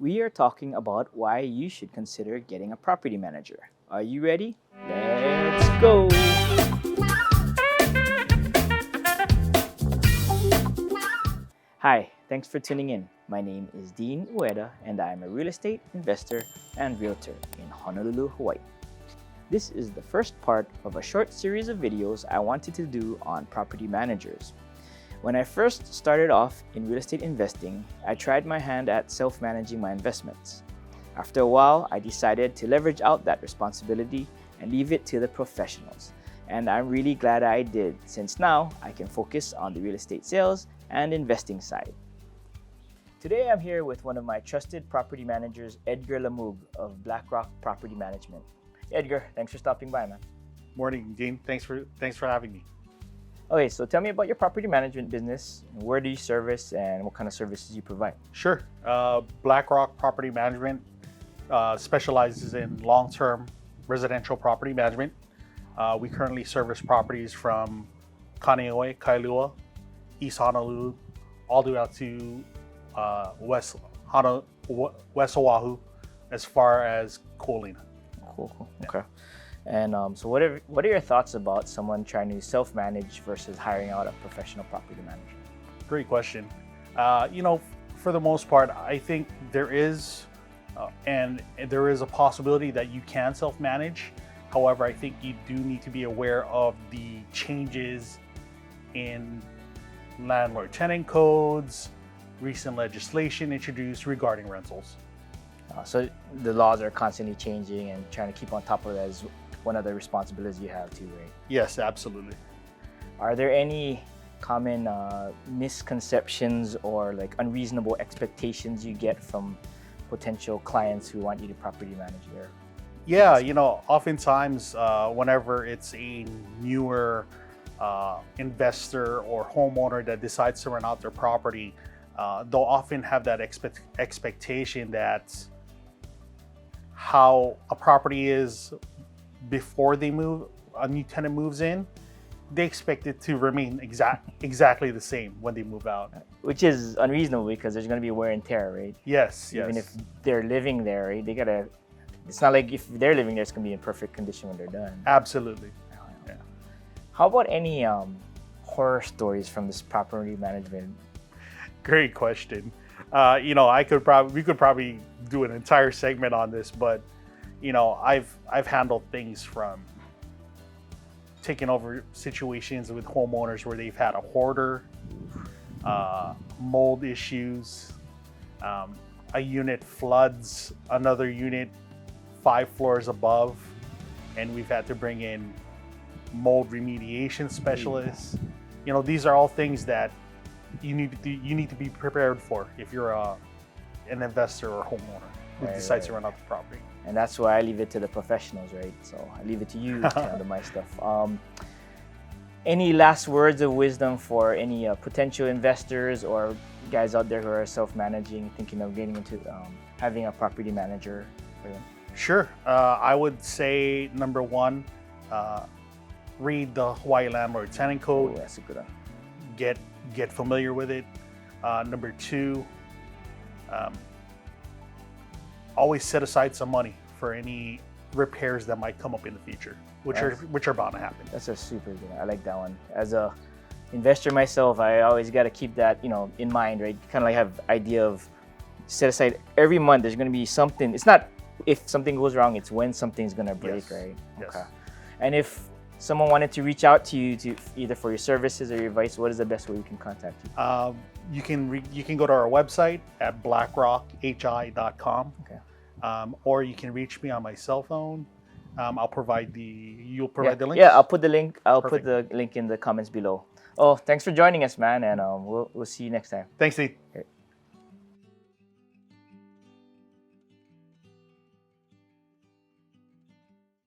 we are talking about why you should consider getting a property manager. Are you ready? Let's go! Hi, thanks for tuning in. My name is Dean Ueda and I am a real estate investor and realtor in Honolulu, Hawaii. This is the first part of a short series of videos I wanted to do on property managers. When I first started off in real estate investing, I tried my hand at self-managing my investments. After a while, I decided to leverage out that responsibility and leave it to the professionals. And I'm really glad I did, since now I can focus on the real estate sales and investing side. Today I'm here with one of my trusted property managers, Edgar Lamug of BlackRock Property Management. Edgar, thanks for stopping by, man. Morning, Dean. Thanks for having me. Okay, so tell me about your property management business. Where do you service and what kind of services you provide? Sure. BlackRock Property Management specializes in long-term residential property management. We currently service properties from Kaneohe, Kailua, East Honolulu, all the way out to West Oahu, as far as Kuolina. Cool. Okay. And so what are your thoughts about someone trying to self-manage versus hiring out a professional property manager? Great question. For the most part, I think there is a possibility that you can self-manage. However, I think you do need to be aware of the changes in landlord-tenant codes, recent legislation introduced regarding rentals. So the laws are constantly changing, and trying to keep on top of that is one of the responsibilities you have too, right? Yes, absolutely. Are there any common misconceptions or like unreasonable expectations you get from potential clients who want you to property manage their? Yeah, oftentimes whenever it's a newer investor or homeowner that decides to rent out their property, they'll often have that expectation that how a property is before they move, a new tenant moves in, they expect it to remain exactly the same when they move out. Which is unreasonable because there's going to be wear and tear, right? Yes. Even if they're living there, right? It's not like if they're living there, it's going to be in perfect condition when they're done. Absolutely. Yeah. How about any horror stories from this property management? Great question. We could probably do an entire segment on this, but I've handled things from taking over situations with homeowners where they've had a hoarder, mold issues, a unit floods another unit 5 floors above, and we've had to bring in mold remediation specialists. These are all things that you need to be prepared for if you're an investor or homeowner who decides to rent out the property. And that's why I leave it to the professionals, right? So I leave it to you to handle my stuff. Any last words of wisdom for any potential investors or guys out there who are self-managing, thinking of getting into having a property manager for them? Sure. I would say number one, read the Hawaii Landlord Tenant Code. Oh, that's a good one. Get familiar with it. Number two, always set aside some money for any repairs that might come up in the future, which are bound to happen. That's a super good one. I like that one. As a investor myself, I always got to keep that in mind, right? Kind of like have idea of set aside every month. There's going to be something. It's not if something goes wrong, it's when something's going to break, right? Yes. Okay. And if someone wanted to reach out to you to either for your services or your advice, what is the best way we can contact you? You can go to our website at blackrocki.com. Okay. Or you can reach me on my cell phone. You'll provide the link. Yeah, I'll put the link. Perfect. Put the link in the comments below. Oh, thanks for joining us, man, and we'll see you next time. Thanks, Steve. Okay.